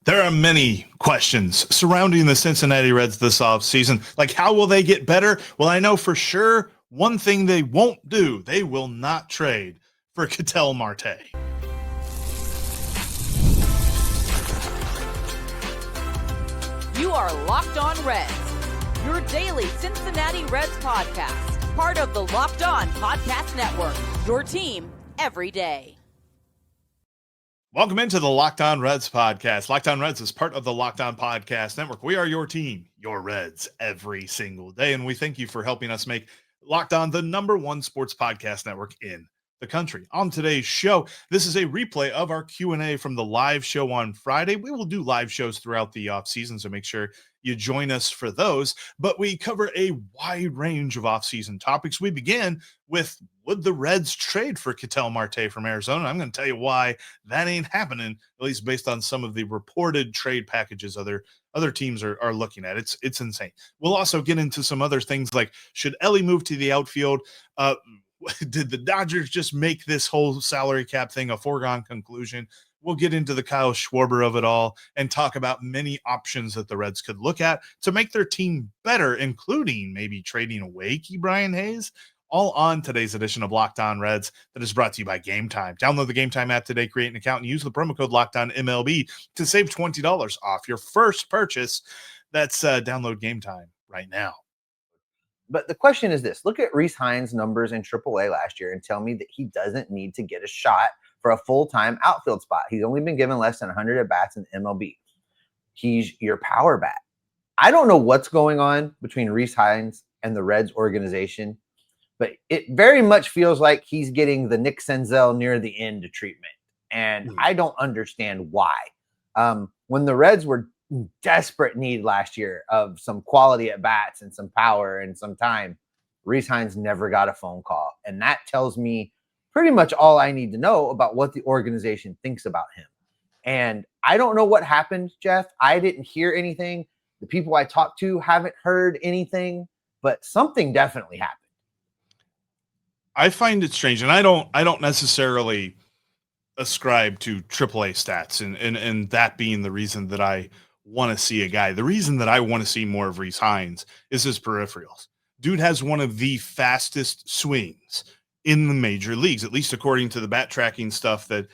There are many questions surrounding the Cincinnati Reds this offseason. Like, how will they get better? Well, I know for sure one thing they won't do. They will not trade for Catel Marte. You are Locked On Reds, your daily Cincinnati Reds podcast, part of the Locked On Podcast Network, your team every day. Welcome into the Locked On Reds podcast. Locked On Reds is part of the Locked On Podcast Network. We are your team, your Reds, every single day. And we thank you for helping us make Locked On the #1 sports podcast network in the country. On today's show, this is a replay of our Q&A from the live show on Friday. We will do live shows throughout the offseason, so make sure you join us for those. But we cover a wide range of offseason topics. We begin with, would the Reds trade for Catel Marte from Arizona? I'm going to tell you why that ain't happening, at least based on some of the reported trade packages other teams are looking at. It's insane. We'll also get into some other things like, should Elly move to the outfield? Did the Dodgers just make this whole salary cap thing a foregone conclusion? We'll get into the Kyle Schwarber of it all and talk about many options that the Reds could look at to make their team better, including maybe trading away KeyBrian Hayes. All on today's edition of Locked On Reds that is brought to you by Game Time. Download the Game Time app today, create an account, and use the promo code LOCKEDONMLB to save $20 off your first purchase. That's download Game Time right now. But the question is this. Look at Reese Hinds' numbers in AAA last year and tell me that he doesn't need to get a shot for a full-time outfield spot. He's only been given less than 100 at-bats in MLB. He's your power bat. I don't know what's going on between Reese Hinds and the Reds organization, but it very much feels like he's getting the Nick Senzel near the end treatment. And I don't understand why. When the Reds were in desperate need last year of some quality at-bats and some power and some time, Reese Hinds never got a phone call. And that tells me pretty much all I need to know about what the organization thinks about him. And I don't know what happened, Jeff. I didn't hear anything. The people I talked to haven't heard anything, but something definitely happened. I find it strange, and I don't necessarily ascribe to AAA stats, and that being the reason that I want to see a guy. The reason that I want to see more of Reese Hinds is his peripherals. Dude has one of the fastest swings in the major leagues, at least according to the bat tracking stuff that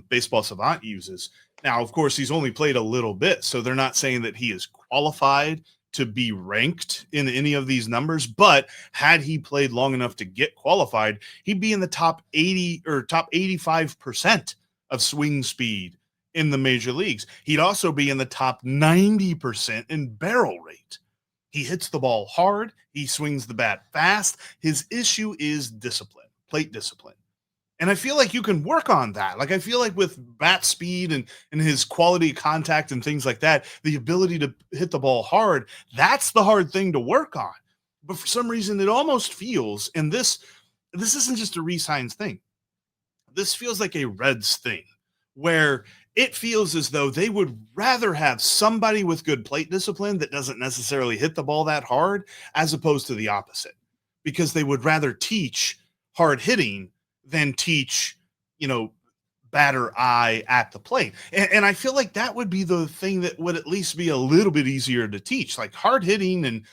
Baseball Savant uses. Now, of course, he's only played a little bit, so they're not saying that he is qualified to be ranked in any of these numbers, but had he played long enough to get qualified, he'd be in the top 80 or top 85% of swing speed in the major leagues. He'd also be in the top 90% in barrel rate. He hits the ball hard. He swings the bat fast. His issue is discipline, plate discipline. And I feel like you can work on that. Like, I feel like with bat speed and his quality of contact and things like that, the ability to hit the ball hard, that's the hard thing to work on. But for some reason, it almost feels, and this isn't just a Reese Hinds thing. This feels like a Reds thing, where it feels as though they would rather have somebody with good plate discipline that doesn't necessarily hit the ball that hard, as opposed to the opposite, because they would rather teach hard hitting than teach, batter eye at the plate. And I feel like that would be the thing that would at least be a little bit easier to teach, like hard hitting and,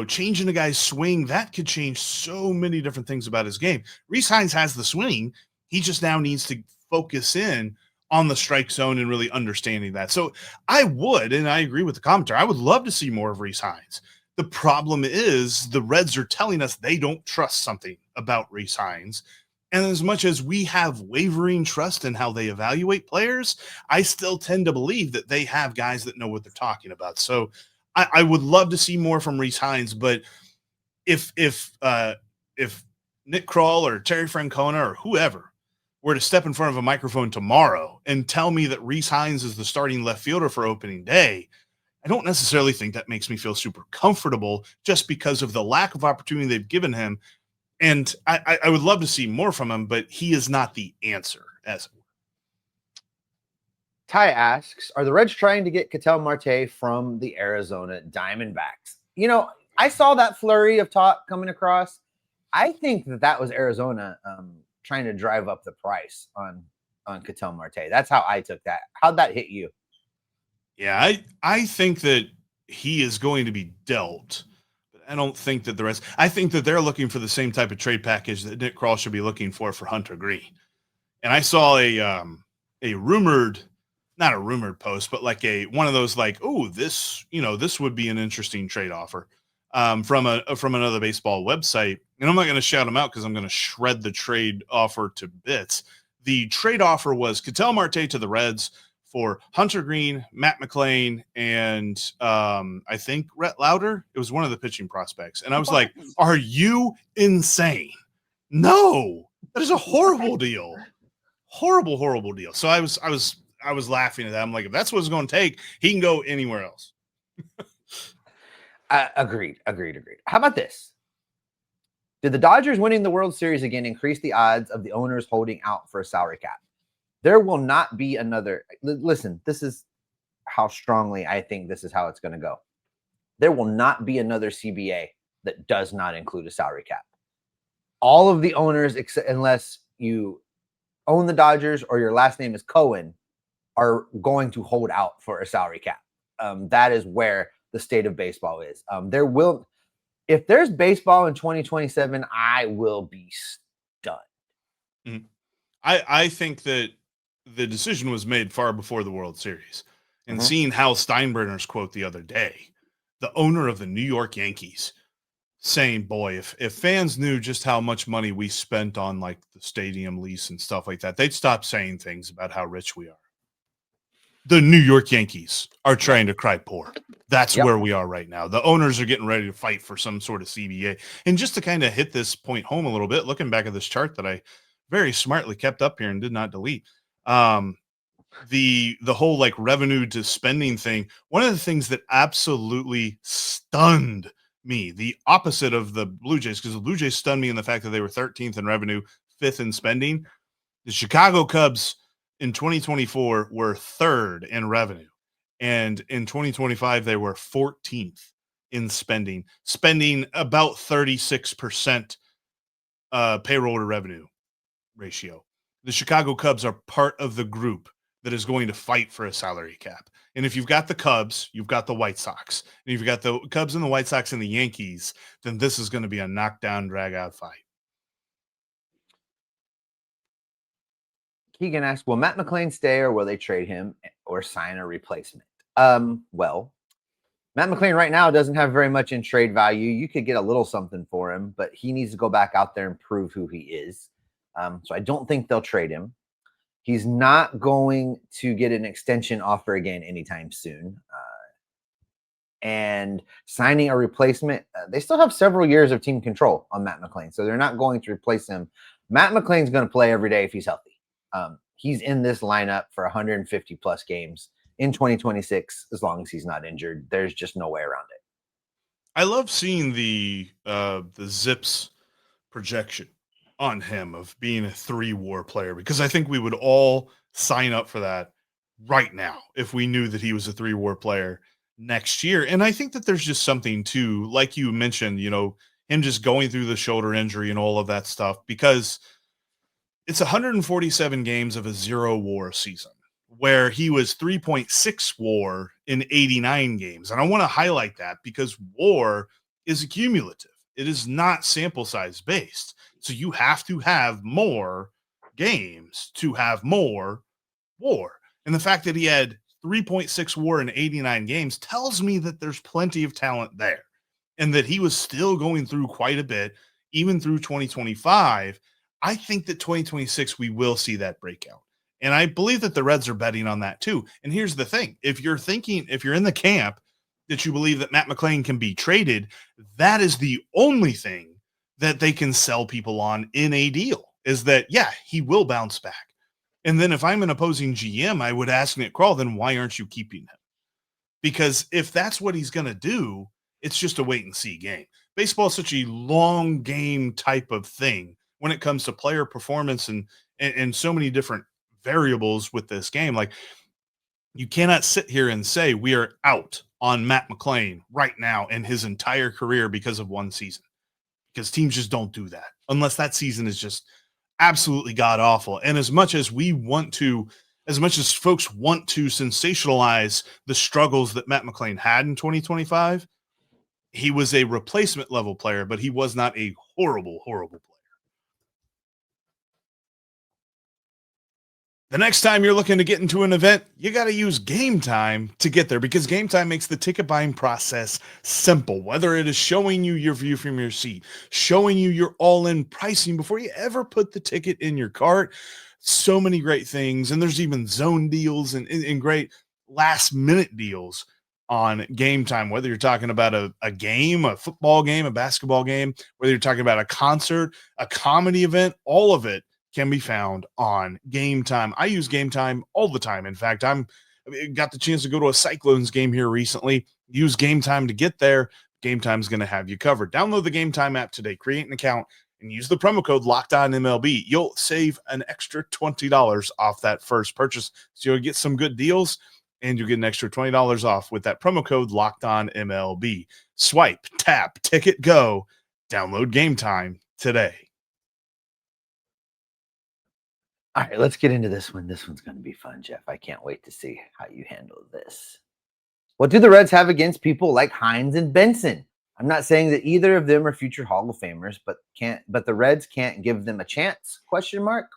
changing a guy's swing. That could change so many different things about his game. Reese Hinds has the swing. He just now needs to focus in on the strike zone and really understanding that. So I would, and I agree with the commenter, I would love to see more of Reese Hinds. The problem is the Reds are telling us they don't trust something about Reese Hinds. And as much as we have wavering trust in how they evaluate players, I still tend to believe that they have guys that know what they're talking about. So I would love to see more from Reese Hinds, but if Nick Kroll or Terry Francona or whoever were to step in front of a microphone tomorrow and tell me that Reese Hinds is the starting left fielder for opening day, I don't necessarily think that makes me feel super comfortable just because of the lack of opportunity they've given him. And I would love to see more from him, but he is not the answer, as it were. Ty asks, are the Reds trying to get Catel Marte from the Arizona Diamondbacks? I saw that flurry of talk coming across. I think that was Arizona trying to drive up the price on Catel Marte. That's how I took that. How'd that hit you? Yeah, I think that he is going to be dealt. But I don't think that the rest. I think that they're looking for the same type of trade package that Nick Krall should be looking for Hunter Greene. And I saw a rumored, not a rumored post, but like one of those like, oh, this would be an interesting trade offer from another baseball website. And I'm not going to shout them out because I'm going to shred the trade offer to bits. The trade offer was Catel Marte to the Reds for Hunter Greene, Matt McLain, and I think Rhett Lauder. It was one of the pitching prospects. And I was like, are you insane? No, that is a horrible deal. Horrible deal. So I was laughing at that. I'm like, if that's what it's going to take, he can go anywhere else. Agreed. How about this? Did the Dodgers winning the World Series again increase the odds of the owners holding out for a salary cap? There will not be another. Listen, this is how strongly I think this is how it's going to go. There will not be another CBA that does not include a salary cap. All of the owners, unless you own the Dodgers or your last name is Cohen, are going to hold out for a salary cap. That is where the state of baseball is. If there's baseball in 2027, I will be stunned. Mm-hmm. I think that the decision was made far before the World Series. And seeing Hal Steinbrenner's quote the other day, the owner of the New York Yankees, saying, boy, if fans knew just how much money we spent on like the stadium lease and stuff like that, they'd stop saying things about how rich we are. The New York Yankees are trying to cry poor. That's where we are right now. The owners are getting ready to fight for some sort of CBA. And just to kind of hit this point home a little bit, looking back at this chart that I very smartly kept up here and did not delete, the whole like revenue to spending thing, one of the things that absolutely stunned me, the opposite of the Blue Jays, because the Blue Jays stunned me in the fact that they were 13th in revenue, 5th in spending. The Chicago Cubs in 2024 were 3rd in revenue, and in 2025 they were 14th in spending about 36% payroll to revenue ratio. The Chicago Cubs are part of the group that is going to fight for a salary cap. And if you've got the Cubs, you've got the White Sox. And if you've got the Cubs and the White Sox and the Yankees, then this is going to be a knockdown, drag-out fight. Keegan asks, will Matt McLain stay or will they trade him or sign a replacement? Well, Matt McLain right now doesn't have very much in trade value. You could get a little something for him, but he needs to go back out there and prove who he is. So I don't think they'll trade him. He's not going to get an extension offer again anytime soon. And signing a replacement, they still have several years of team control on Matt McLain, so they're not going to replace him. Matt McLain's going to play every day if he's healthy. He's in this lineup for 150 plus games in 2026, as long as he's not injured. There's just no way around it. I love seeing the Zips projection on him of being a 3-WAR player, because I think we would all sign up for that right now if we knew that he was a 3-WAR player next year. And I think that there's just something too, like you mentioned, him just going through the shoulder injury and all of that stuff, because it's 147 games of a 0-WAR season where he was 3.6 WAR in 89 games. And I want to highlight that because WAR is accumulative. It is not sample size based. So you have to have more games to have more WAR. And the fact that he had 3.6 WAR in 89 games tells me that there's plenty of talent there and that he was still going through quite a bit, even through 2025. I think that 2026, we will see that breakout. And I believe that the Reds are betting on that too. And here's the thing. If you're in the camp that you believe that Matt McLain can be traded, that is the only thing that they can sell people on in a deal, is that, yeah, he will bounce back. And then if I'm an opposing GM, I would ask Nick Krall, then why aren't you keeping him? Because if that's what he's going to do, it's just a wait and see game. Baseball is such a long game type of thing when it comes to player performance and so many different variables with this game. Like, you cannot sit here and say we are out on Matt McLain right now and his entire career because of one season, because teams just don't do that unless that season is just absolutely god awful. And as much as we want to, as much as folks want to sensationalize the struggles that Matt McLain had in 2025, he was a replacement level player, but he was not a horrible, horrible player. The next time you're looking to get into an event, you got to use Game Time to get there, because Game Time makes the ticket buying process simple. Whether it is showing you your view from your seat, showing you your all-in pricing before you ever put the ticket in your cart, so many great things. And there's even zone deals and great last-minute deals on Game Time, whether you're talking about a game, a football game, a basketball game, whether you're talking about a concert, a comedy event, all of it can be found on Game Time. I use Game Time all the time. In fact, got the chance to go to a Cyclones game here recently. Use Game Time to get there. Game Time's going to have you covered. Download the Game Time app today, create an account, and use the promo code LOCKEDONMLB. You'll save an extra $20 off that first purchase. So you'll get some good deals, and you'll get an extra $20 off with that promo code LOCKEDONMLB. Swipe, tap, ticket, go. Download Game Time today. All right, let's get into this one. This one's going to be fun, Jeff. I can't wait to see how you handle this. What do the Reds have against people like Hinds and Benson? I'm not saying that either of them are future Hall of Famers, but the Reds can't give them a chance? ?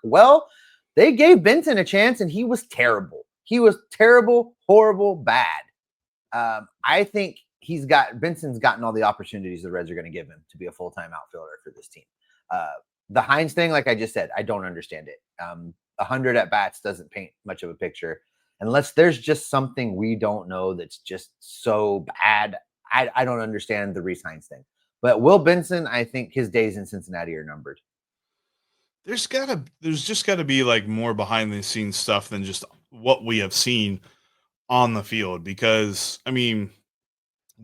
Well, they gave Benson a chance, and he was terrible. He was terrible, horrible, bad. I think Benson's gotten all the opportunities the Reds are going to give him to be a full-time outfielder for this team. The Hinds thing, like I just said, I don't understand it. 100 at bats doesn't paint much of a picture unless there's just something we don't know that's just so bad. I don't understand the Reese Hinds thing. But Will Benson, I think his days in Cincinnati are numbered. There's just got to be like more behind the scenes stuff than just what we have seen on the field, because I mean,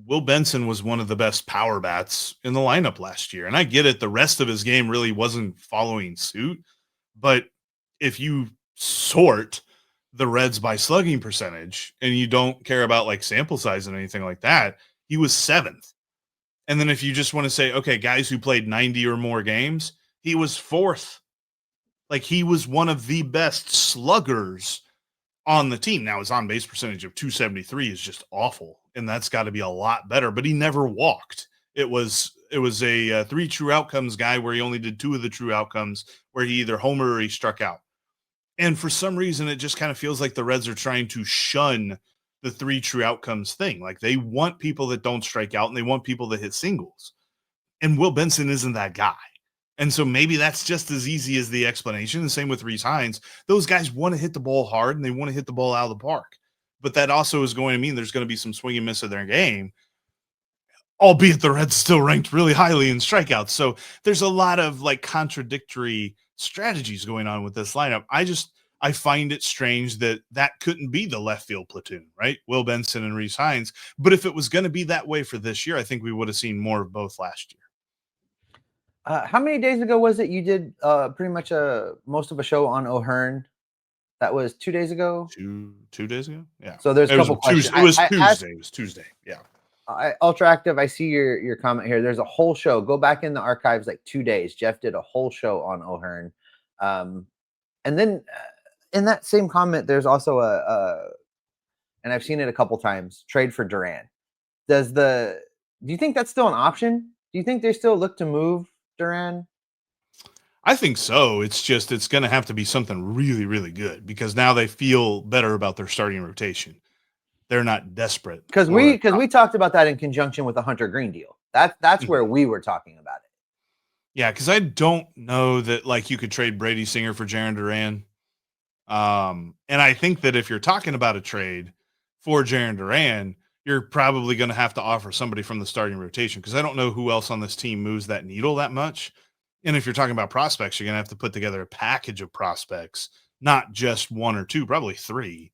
Will Benson was one of the best power bats in the lineup last year. And I get it, the rest of his game really wasn't following suit. But if you sort the Reds by slugging percentage and you don't care about like sample size and anything like that, he was 7th. And then if you just want to say, okay, guys who played 90 or more games, he was 4th. Like, he was one of the best sluggers on the team. Now, his on-base percentage of 273 is just awful, and that's got to be a lot better, but he never walked. It was a 3 true outcomes guy where he only did 2 of the true outcomes, where he either homered or he struck out. And for some reason, it just kind of feels like the Reds are trying to shun the 3 true outcomes thing. Like, they want people that don't strike out, and they want people that hit singles. And Will Benson isn't that guy. And so maybe that's just as easy as the explanation. The same with Reese Hinds. Those guys want to hit the ball hard, and they want to hit the ball out of the park. But that also is going to mean there's going to be some swing and miss of their game, albeit the Reds still ranked really highly in strikeouts. So there's a lot of like contradictory strategies going on with this lineup. I find it strange that couldn't be the left field platoon, right? Will Benson and Reese Hinds. But if it was going to be that way for this year, I think we would have seen more of both last year. How many days ago was it you did pretty much most of a show on O'Hearn? That was 2 days ago? 2 days ago? Yeah. So there's a couple questions. It was Tuesday. It was Tuesday. Yeah. Ultra Active, I see your comment here. There's a whole show. Go back in the archives like 2 days. Jeff did a whole show on O'Hearn. And then in that same comment, there's also and I've seen it a couple times, trade for Duran. Do you think that's still an option? Do you think they still look to move Duran? I think so. It's going to have to be something really, really good, because now they feel better about their starting rotation. They're not desperate. Because we talked about that in conjunction with the Hunter Greene deal. That's where we were talking about it. Yeah, because I don't know that like you could trade Brady Singer for Jarren Duran. And I think that if you're talking about a trade for Jarren Duran, you're probably going to have to offer somebody from the starting rotation, because I don't know who else on this team moves that needle that much. And if you're talking about prospects, you're going to have to put together a package of prospects, not just 1 or 2, probably 3.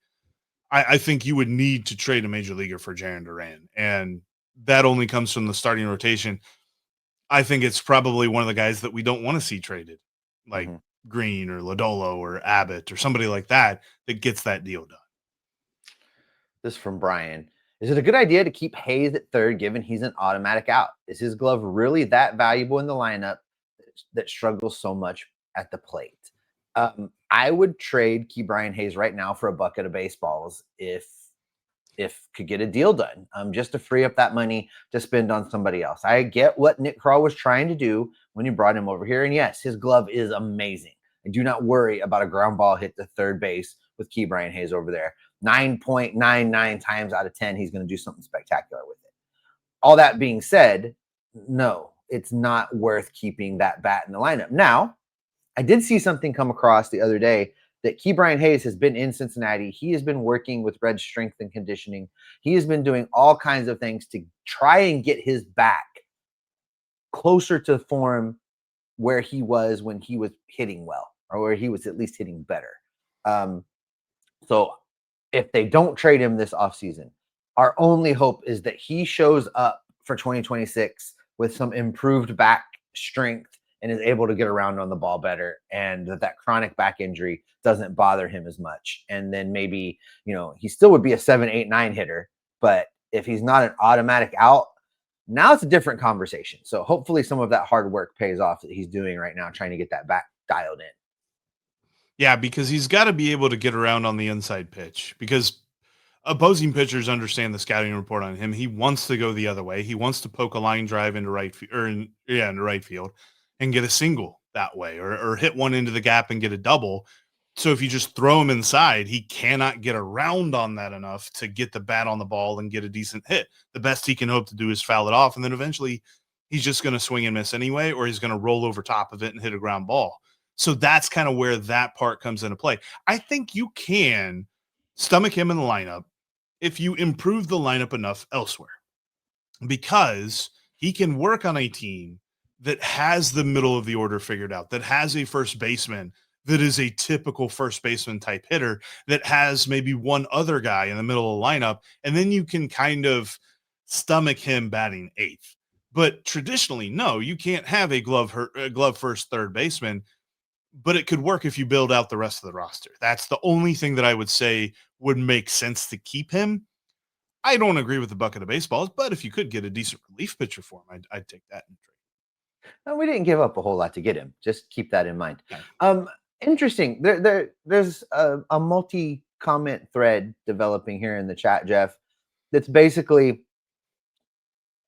I think you would need to trade a major leaguer for Jarren Duran, and that only comes from the starting rotation. I think it's probably one of the guys that we don't want to see traded, like Greene or Lodolo or Abbott or somebody like that gets that deal done. This is from Brian. Is it a good idea to keep Hayes at third, given he's an automatic out? Is his glove really that valuable in the lineup that struggles so much at the plate? I would trade KeyBrian Hayes right now for a bucket of baseballs if could get a deal done, just to free up that money to spend on somebody else. I get what Nick Krall was trying to do when you brought him over here. And yes, his glove is amazing. And do not worry about a ground ball hit to third base with KeyBrian Hayes over there. 9.99 times out of 10, he's going to do something spectacular with it. All that being said, no, it's not worth keeping that bat in the lineup. Now, I did see something come across the other day that KeyBrian Hayes has been in Cincinnati. He has been working with Reds strength and conditioning. He has been doing all kinds of things to try and get his back closer to form where he was when he was hitting well, or where he was at least hitting better. So if they don't trade him this offseason, our only hope is that he shows up for 2026 with some improved back strength and is able to get around on the ball better, and that chronic back injury doesn't bother him as much. And then maybe, he still would be a 7, 8, 9 hitter, but if he's not an automatic out, now it's a different conversation. So hopefully some of that hard work pays off that he's doing right now, trying to get that back dialed in. Yeah, because he's got to be able to get around on the inside pitch, because opposing pitchers understand the scouting report on him. He wants to go the other way. He wants to poke a line drive into right field and get a single that way, or hit one into the gap and get a double. So if you just throw him inside, he cannot get around on that enough to get the bat on the ball and get a decent hit. The best he can hope to do is foul it off, and then eventually he's just going to swing and miss anyway, or he's going to roll over top of it and hit a ground ball. So that's kind of where that part comes into play. I think you can stomach him in the lineup if you improve the lineup enough elsewhere, because he can work on a team that has the middle of the order figured out, that has a first baseman that is a typical first baseman type hitter, that has maybe one other guy in the middle of the lineup, and then you can kind of stomach him batting eighth. But traditionally, no, you can't have a glove first third baseman, but it could work if you build out the rest of the roster. That's the only thing that I would say would make sense to keep him. I don't agree with the bucket of baseballs, but if you could get a decent relief pitcher for him, I'd take that in trade. No, we didn't give up a whole lot to get him. Just keep that in mind. Okay. Interesting. There's a multi-comment thread developing here in the chat, Jeff, that's basically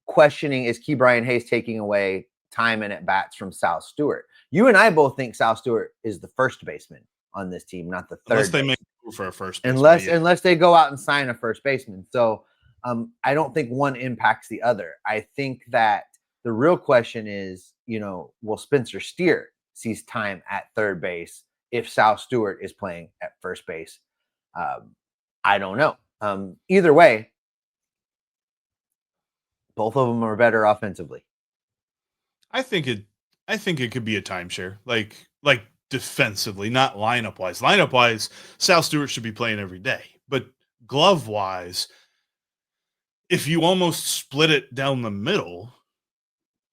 questioning, is KeyBrian Hayes taking away time and at-bats from Sal Stewart? You and I both think Sal Stewart is the first baseman on this team, not the third. Unless they make a move for a first baseman. Unless they go out and sign a first baseman. So I don't think one impacts the other. I think that the real question is, will Spencer Steer sees time at third base if Sal Stewart is playing at first base? I don't know. Either way, both of them are better offensively. I think it could be a timeshare, like defensively, not lineup wise. Lineup wise, Sal Stewart should be playing every day, but glove wise, if you almost split it down the middle,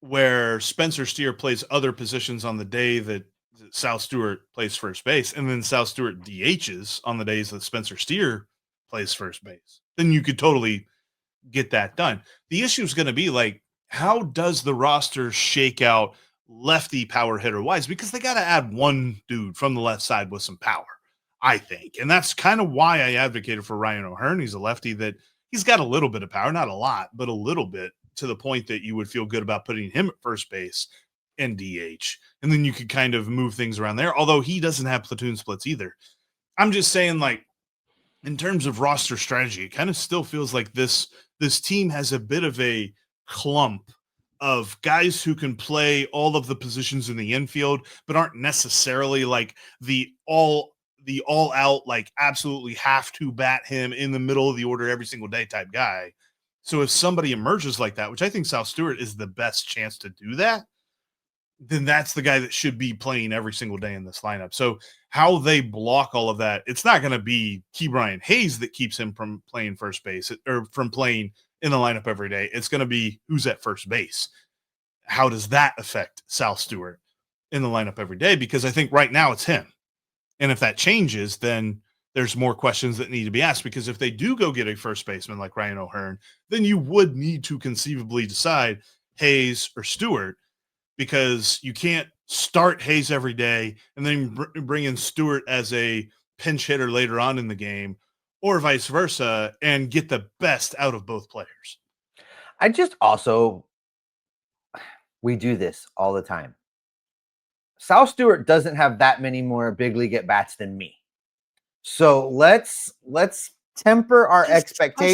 where Spencer Steer plays other positions on the day that Sal Stewart plays first base, and then Sal Stewart DHs on the days that Spencer Steer plays first base, then you could totally get that done. The issue is going to be, like, how does the roster shake out lefty power hitter wise? Because they got to add one dude from the left side with some power, I think. And that's kind of why I advocated for Ryan O'Hearn. He's a lefty that he's got a little bit of power, not a lot, but a little bit, to the point that you would feel good about putting him at first base and DH. And then you could kind of move things around there, although he doesn't have platoon splits either. I'm just saying, like, in terms of roster strategy, it kind of still feels like this team has a bit of a clump of guys who can play all of the positions in the infield, but aren't necessarily like the all out, like absolutely have to bat him in the middle of the order every single day type guy. So if somebody emerges like that, which I think Sal Stewart is the best chance to do that, then that's the guy that should be playing every single day in this lineup. So how they block all of that, it's not going to be KeyBrian Hayes that keeps him from playing first base or from playing in the lineup every day. It's going to be who's at first base. How does that affect Sal Stewart in the lineup every day? Because I think right now it's him. And if that changes, then there's more questions that need to be asked, because if they do go get a first baseman like Ryan O'Hearn, then you would need to conceivably decide Hayes or Stewart, because you can't start Hayes every day and then bring in Stewart as a pinch hitter later on in the game, or vice versa, and get the best out of both players. I just also, we do this all the time. Sal Stewart doesn't have that many more big league at bats than me. So let's temper our expectations.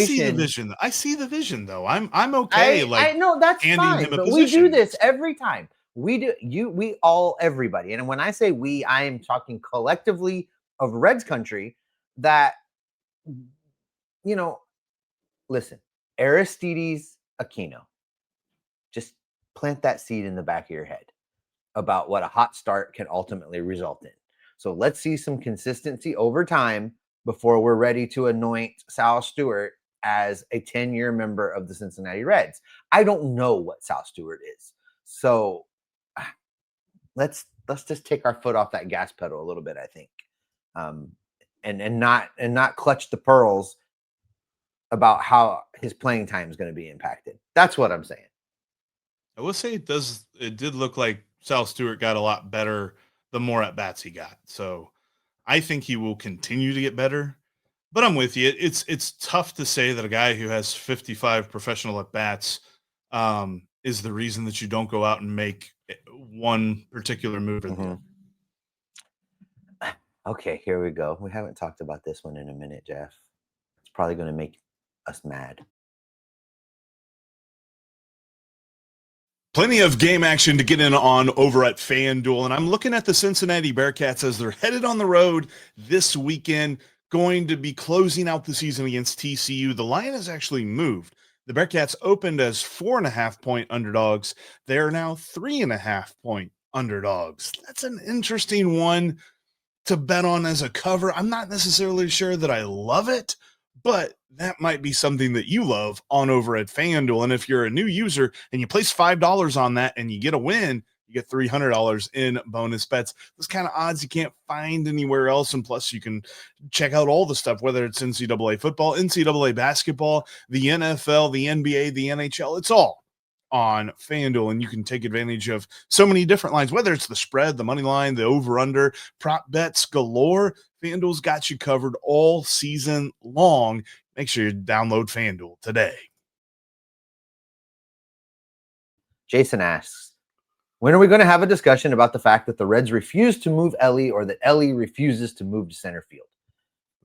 I see the vision though. I'm okay. I know that's fine, but we do this every time. We do, everybody. And when I say we, I am talking collectively of Reds country that, listen, Aristides Aquino, just plant that seed in the back of your head about what a hot start can ultimately result in. So let's see some consistency over time before we're ready to anoint Sal Stewart as a 10-year member of the Cincinnati Reds. I don't know what Sal Stewart is. So let's just take our foot off that gas pedal a little bit, I think. And not clutch the pearls about how his playing time is going to be impacted. That's what I'm saying. I will say it did look like Sal Stewart got a lot better the more at bats he got. So I think he will continue to get better. But I'm with you. It's tough to say that a guy who has 55 professional at bats is the reason that you don't go out and make one particular move. Mm-hmm. Okay, here we go. We haven't talked about this one in a minute, Jeff. It's probably going to make us mad. Plenty of game action to get in on over at FanDuel, and I'm looking at the Cincinnati Bearcats as they're headed on the road this weekend, going to be closing out the season against TCU. The line has actually moved. The Bearcats opened as 4.5-point underdogs. They are now 3.5-point underdogs. That's an interesting one to bet on as a cover. I'm not necessarily sure that I love it, but that might be something that you love on over at FanDuel. And if you're a new user and you place $5 on that and you get a win, you get $300 in bonus bets. Those kind of odds you can't find anywhere else. And plus you can check out all the stuff, whether it's NCAA football, NCAA basketball, the NFL, the NBA, the NHL, it's all on FanDuel, and you can take advantage of so many different lines, whether it's the spread, the money line, the over-under, prop bets galore. FanDuel's got you covered all season long. Make sure you download FanDuel today. Jason asks, when are we going to have a discussion about the fact that the Reds refuse to move Elly, or that Elly refuses to move to center field?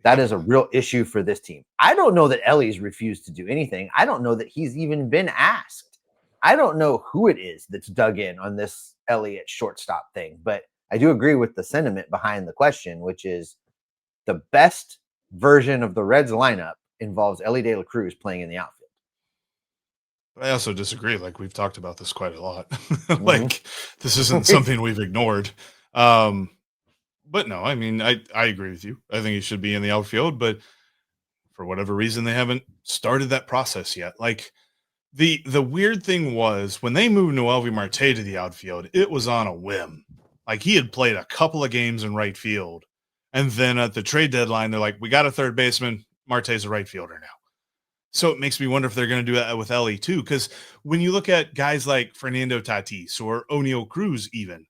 That is a real issue for this team. I don't know that Elly's refused to do anything. I don't know that he's even been asked. I don't know who it is that's dug in on this Elly at shortstop thing, but I do agree with the sentiment behind the question, which is the best version of the Reds lineup involves Elly De La Cruz playing in the outfield. I also disagree. Like, we've talked about this quite a lot. Like, this isn't something we've ignored. But no, I mean, I agree with you. I think he should be in the outfield, but for whatever reason, they haven't started that process yet. Like, the weird thing was when they moved Elly Marte to the outfield, it was on a whim. Like, he had played a couple of games in right field, and then at the trade deadline, they're like, we got a third baseman. Marte's a right fielder now. So it makes me wonder if they're going to do that with Elly too, because when you look at guys like Fernando Tatis or Oneil Cruz even,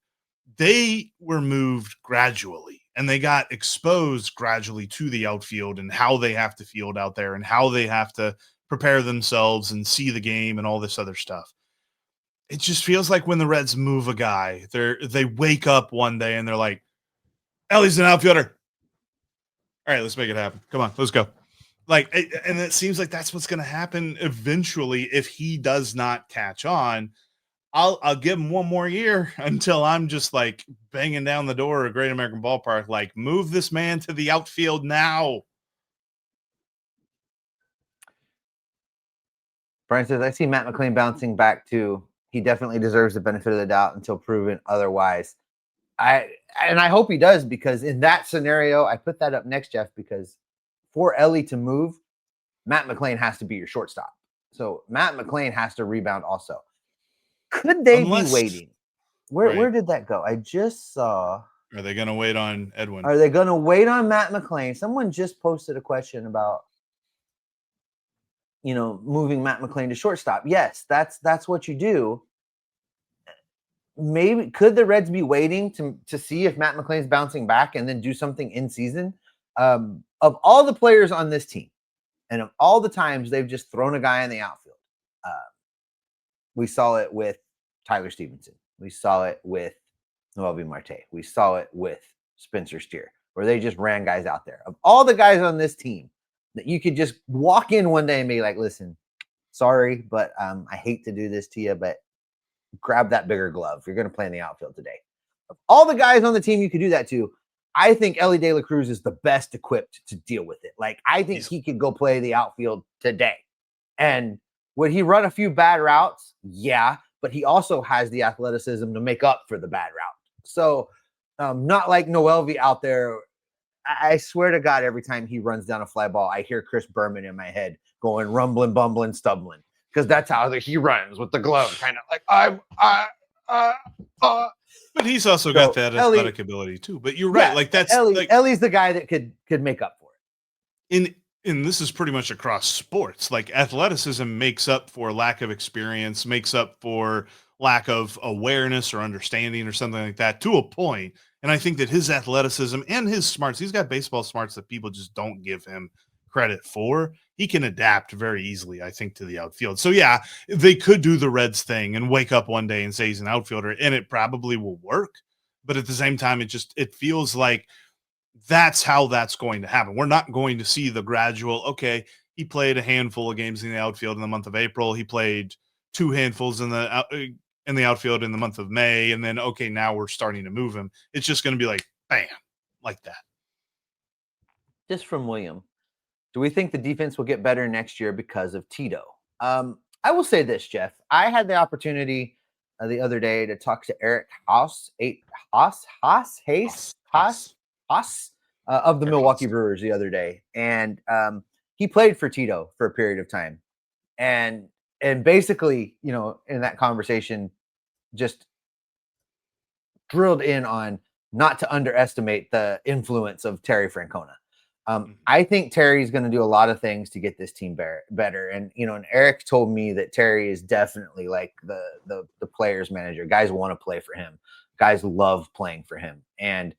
they were moved gradually, and they got exposed gradually to the outfield and how they have to field out there and how they have to prepare themselves and see the game and all this other stuff. It just feels like when the Reds move a guy, they wake up one day and they're like, Elly's an outfielder. All right, let's make it happen. Come on, let's go. Like, and it seems like that's what's going to happen eventually if he does not catch on. I'll give him one more year until I'm just like banging down the door of Great American Ballpark, like, move this man to the outfield now. Brian says, I see Matt McLain bouncing back too. He definitely deserves the benefit of the doubt until proven otherwise. I hope he does, because in that scenario, I put that up next, Jeff, because for Elly to move, Matt McLain has to be your shortstop. So Matt McLain has to rebound also. Could they be waiting? Where did that go? I just saw. Are they going to wait on Edwin? Are they going to wait on Matt McLain? Someone just posted a question about, moving Matt McLain to shortstop. Yes, that's what you do. maybe could the Reds be waiting to see if Matt McLain's bouncing back and then do something in season? Of all the players on this team and of all the times they've just thrown a guy in the outfield, we saw it with Tyler Stevenson. We saw it with Noelvi Marte. We saw it with Spencer Steer, where they just ran guys out there. Of all the guys on this team that you could just walk in one day and be like, listen, sorry, but I hate to do this to you, but grab that bigger glove. You're going to play in the outfield today. Of all the guys on the team you could do that to, I think Elly De La Cruz is the best equipped to deal with it. Like, I think he could go play the outfield today. And would he run a few bad routes? Yeah, but he also has the athleticism to make up for the bad route. So not like Noelvi out there. I swear to God, every time he runs down a fly ball, I hear Chris Berman in my head going rumbling, bumbling, stumbling. Because that's how he runs with the glove, kind of like But he's also got that athletic ability too. But you're right, like that's Elly's the guy that could make up for it. And this is pretty much across sports. Like athleticism makes up for lack of experience, makes up for lack of awareness or understanding or something like that to a point. And I think that his athleticism and his smarts, he's got baseball smarts that people just don't give him credit for. He can adapt very easily, I think, to the outfield. So yeah, they could do the Reds thing and wake up one day and say he's an outfielder, and it probably will work. But at the same time, it feels like that's how that's going to happen. We're not going to see the gradual, okay, he played a handful of games in the outfield in the month of April. He played 2 handfuls in the outfield in the month of May. And then, okay, now we're starting to move him. It's just going to be like, bam, like that. Just from William. Do we think the defense will get better next year because of Tito? I will say this, Jeff. I had the opportunity the other day to talk to Eric Haas of the Milwaukee Brewers the other day. And he played for Tito for a period of time. And basically, in that conversation, just drilled in on not to underestimate the influence of Terry Francona. I think Terry's going to do a lot of things to get this team better. And, and Eric told me that Terry is definitely like the players manager. Guys want to play for him. Guys love playing for him. And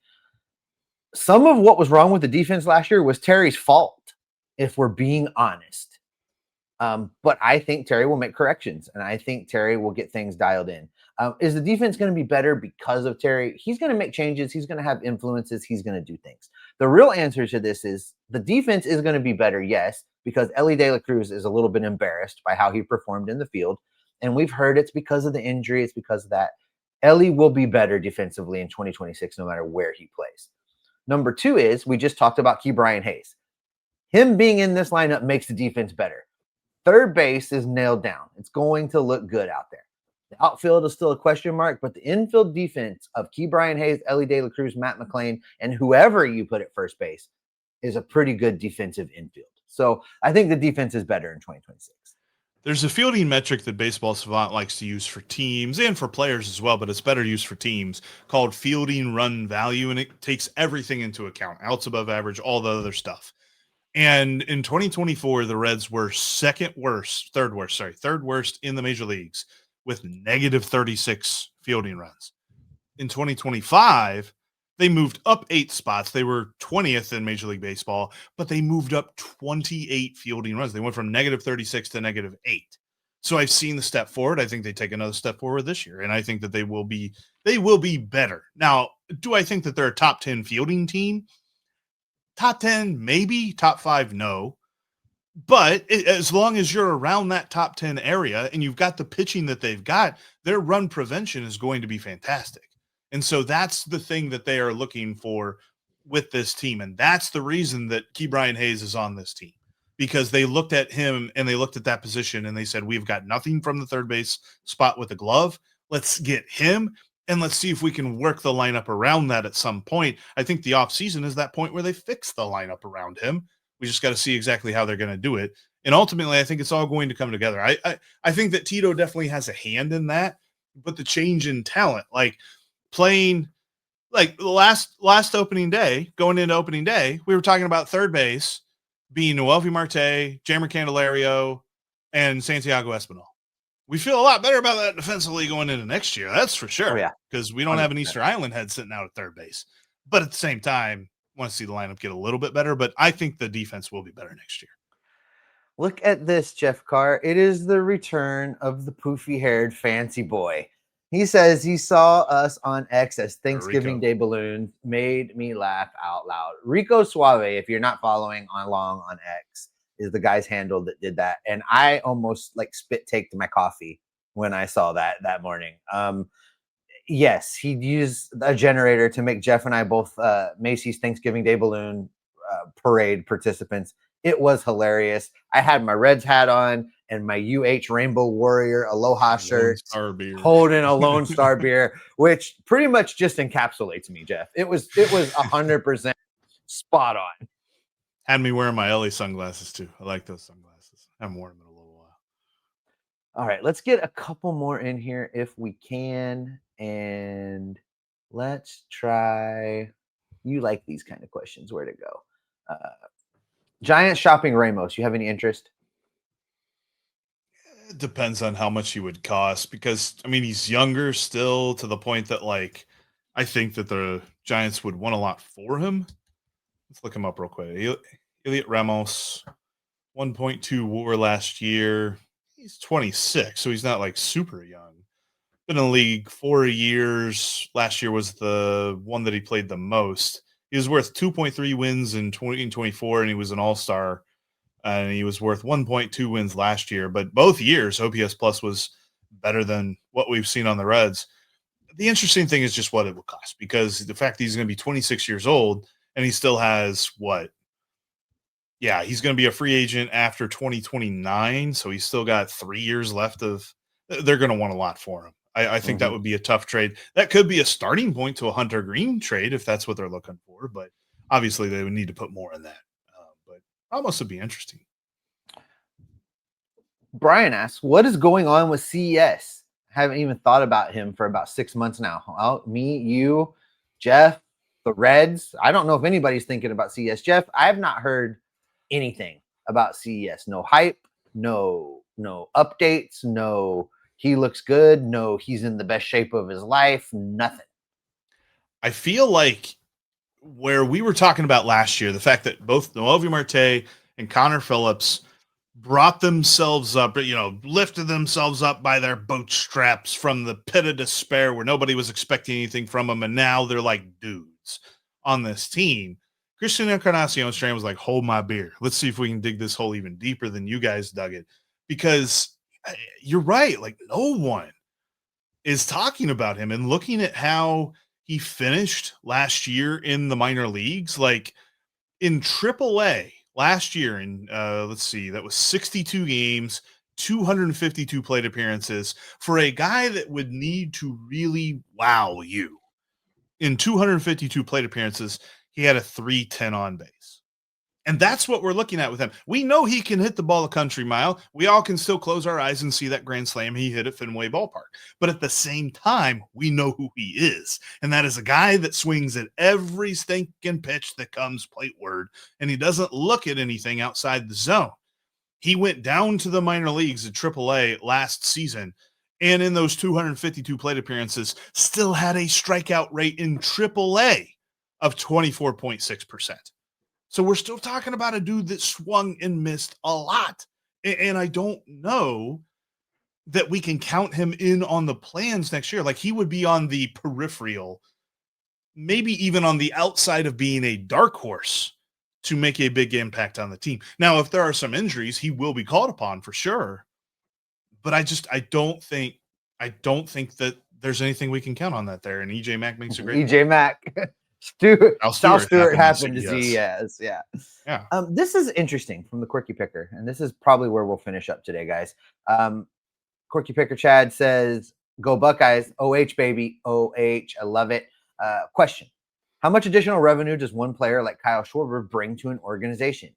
some of what was wrong with the defense last year was Terry's fault, if we're being honest. But I think Terry will make corrections, and I think Terry will get things dialed in. Is the defense going to be better because of Terry? He's going to make changes. He's going to have influences. He's going to do things. The real answer to this is the defense is going to be better, yes, because Elly De La Cruz is a little bit embarrassed by how he performed in the field. And we've heard it's because of the injury. It's because of that. Elly will be better defensively in 2026, no matter where he plays. Number 2 is, we just talked about KeyBrian Hayes. Him being in this lineup makes the defense better. Third base is nailed down. It's going to look good out there. The outfield is still a question mark, but the infield defense of KeyBrian Hayes, Elly De La Cruz, Matt McLain, and whoever you put at first base is a pretty good defensive infield. So I think the defense is better in 2026. There's a fielding metric that Baseball Savant likes to use for teams and for players as well, but it's better used for teams, called fielding run value, and it takes everything into account, outs above average, all the other stuff. And in 2024, the Reds were third worst in the major leagues with negative 36 fielding runs. In 2025, they moved up 8 spots. They were 20th in Major League Baseball, but they moved up 28 fielding runs. They went from negative 36 to negative 8. So I've seen the step forward. I think they take another step forward this year, and I think that they will be better. Now, do I think that they're a top 10 fielding team? Top 10, maybe. Top 5, no. But as long as you're around that top 10 area and you've got the pitching that they've got, their run prevention is going to be fantastic. And so that's the thing that they are looking for with this team. And that's the reason that KeyBrian Hayes is on this team, because they looked at him and they looked at that position and they said, we've got nothing from the third base spot with a glove. Let's get him. And let's see if we can work the lineup around that at some point. I think the offseason is that point where they fix the lineup around him. We just got to see exactly how they're going to do it. And ultimately, I think it's all going to come together. I think that Tito definitely has a hand in that, but the change in talent, like playing like the last opening day, going into opening day, we were talking about third base being Noelvi Marte, Jeimer Candelario, and Santiago Espinal. we feel a lot better about that defensively going into next year. That's for sure. Oh, yeah. Because we don't have an 100%. Easter Island head sitting out at third base. But at the same time, want to see the lineup get a little bit better. But I think the defense will be better next year. Look at this, Jeff Carr. It is the return of the poofy-haired fancy boy. He says he saw us on X as Thanksgiving Day balloons made me laugh out loud. Rico Suave, if you're not following along on X, is the guy's handle that did that. And I almost like spit taked my coffee when I saw that morning. Yes, he'd used a generator to make Jeff and I both Macy's Thanksgiving Day balloon parade participants. It was hilarious. I had my Reds hat on and my UH Rainbow Warrior Aloha shirt, holding a Lone Star beer, which pretty much just encapsulates me, Jeff. It was 100% spot on. Had me wearing my Elly sunglasses too. I like those sunglasses. I haven't worn them in a little while. All right, let's get a couple more in here if we can. And let's try. You like these kind of questions. Where to go? Giants shopping Ramos. You have any interest? It depends on how much he would cost because, I mean, he's younger still to the point that, like, I think that the Giants would want a lot for him. Let's look him up real quick. Elliot Ramos, 1.2 WAR last year. He's 26, so he's not, like, super young. Been in the league 4 years. Last year was the one that he played the most. He was worth 2.3 wins in 2024, and he was an all-star. And he was worth 1.2 wins last year. But both years, OPS Plus was better than what we've seen on the Reds. The interesting thing is just what it will cost, because the fact that he's going to be 26 years old and he still has what? Yeah, he's going to be a free agent after 2029. So he's still got 3 years left of – they're going to want a lot for him. I think that would be a tough trade. That could be a starting point to a Hunter Greene trade if that's what they're looking for. But obviously they would need to put more in that. But almost would be interesting. Brian asks, what is going on with CES? I haven't even thought about him for about 6 months now. Well, me, you, Jeff, the Reds. I don't know if anybody's thinking about CES. Jeff, I have not heard anything about CES. No hype, no updates, no he looks good, no he's in the best shape of his life, nothing. I feel like where we were talking about last year, the fact that both Noelvi Marte and Connor Phillips brought themselves up, lifted themselves up by their bootstraps from the pit of despair where nobody was expecting anything from them, and now they're like dudes on this team. Christian Encarnacion-Strand was like, hold my beer. Let's see if we can dig this hole even deeper than you guys dug it. Because you're right, like no one is talking about him, and looking at how he finished last year in the minor leagues, like in AAA last year in let's see, that was 62 games, 252 plate appearances for a guy that would need to really wow you. In 252 plate appearances, he had a 310 on base. And that's what we're looking at with him. We know he can hit the ball a country mile. We all can still close our eyes and see that grand slam he hit at Fenway Ballpark. But at the same time, we know who he is. And that is a guy that swings at every stinking pitch that comes plateward, and he doesn't look at anything outside the zone. He went down to the minor leagues at AAA last season, and in those 252 plate appearances, still had a strikeout rate in AAA of 24.6%. So we're still talking about a dude that swung and missed a lot. And I don't know that we can count him in on the plans next year. Like, he would be on the peripheral, maybe even on the outside of being a dark horse to make a big impact on the team. Now, if there are some injuries, he will be called upon for sure. But I don't think that there's anything we can count on that there. And EJ Mack makes a great EJ Mack. Sal Stewart happened to CES. Yeah. This is interesting from the Quirky Picker, and this is probably where we'll finish up today, guys. Quirky Picker Chad says, go Buckeyes, OH baby, OH, I love it. Question, how much additional revenue does one player like Kyle Schwarber bring to an organization?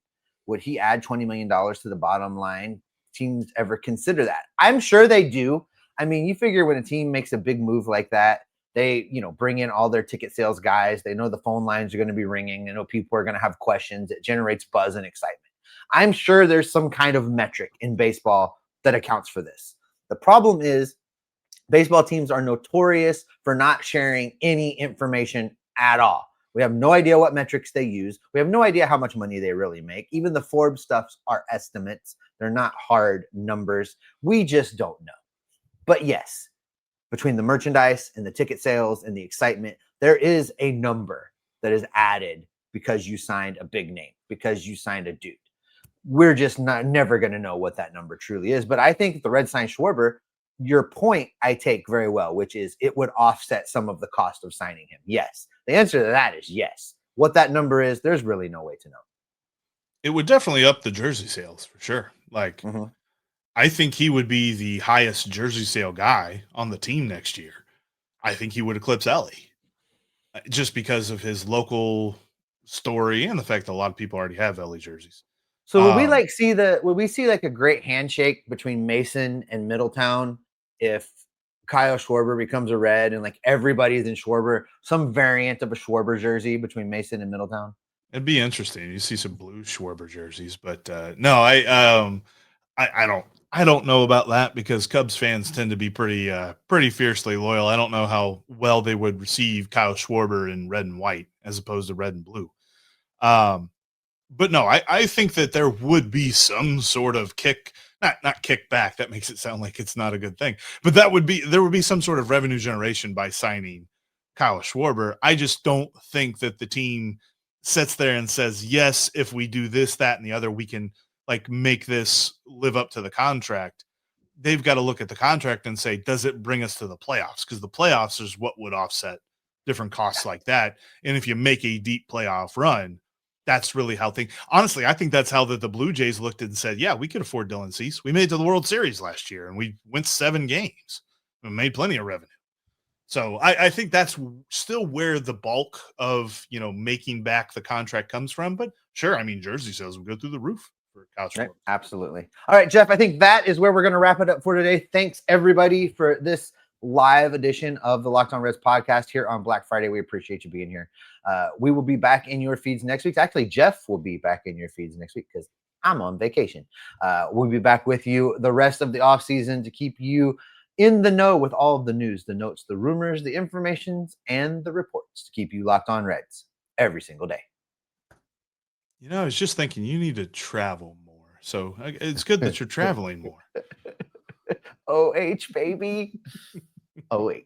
Would he add $20 million to the bottom line? Teams ever consider that? I'm sure they do. I mean, you figure when a team makes a big move like that, they, bring in all their ticket sales guys. They know the phone lines are going to be ringing. They know people are going to have questions. It generates buzz and excitement. I'm sure there's some kind of metric in baseball that accounts for this. The problem is baseball teams are notorious for not sharing any information at all. We have no idea what metrics they use. We have no idea how much money they really make. Even the Forbes stuffs are estimates. They're not hard numbers. We just don't know. But yes, between the merchandise and the ticket sales and the excitement, there is a number that is added because you signed a big name, because you signed a dude. We're just never going to know what that number truly is. But I think if the Reds signed Schwarber, your point I take very well, which is it would offset some of the cost of signing him. Yes. The answer to that is yes. What that number is, there's really no way to know. It would definitely up the jersey sales for sure. Like, I think he would be the highest jersey sale guy on the team next year. I think he would eclipse Elly just because of his local story and the fact that a lot of people already have Elly jerseys. So would we see like a great handshake between Mason and Middletown if Kyle Schwarber becomes a Red and like everybody's in Schwarber, some variant of a Schwarber jersey between Mason and Middletown? It'd be interesting. You see some blue Schwarber jerseys, but no, I don't know about that because Cubs fans tend to be pretty fiercely loyal. I don't know how well they would receive Kyle Schwarber in red and white as opposed to red and blue. But no, I think that there would be some sort of not kickback. That makes it sound like it's not a good thing, but there would be some sort of revenue generation by signing Kyle Schwarber. I just don't think that the team sits there and says, yes, if we do this, that, and the other, we can like make this live up to the contract. They've got to look at the contract and say, does it bring us to the playoffs? Because the playoffs is what would offset different costs like that. And if you make a deep playoff run, that's really how things. Honestly, I think that's how the Blue Jays looked and said, yeah, we could afford Dylan Cease. We made it to the World Series last year and we went 7 games and made plenty of revenue. So I think that's still where the bulk of, making back the contract comes from. But sure, I mean, jersey sales will go through the roof for Kyle Schwarber. Right, absolutely. All right, Jeff, I think that is where we're going to wrap it up for today. Thanks, everybody, for this live edition of the Locked On Reds podcast here on Black Friday. We appreciate you being here. We will be back in your feeds next week. Actually, Jeff will be back in your feeds next week because I'm on vacation. We'll be back with you the rest of the offseason to keep you in the know with all of the news, the notes, the rumors, the informations, and the reports to keep you locked on Reds every single day. I was just thinking you need to travel more. So it's good that you're traveling more. OH, baby. OH.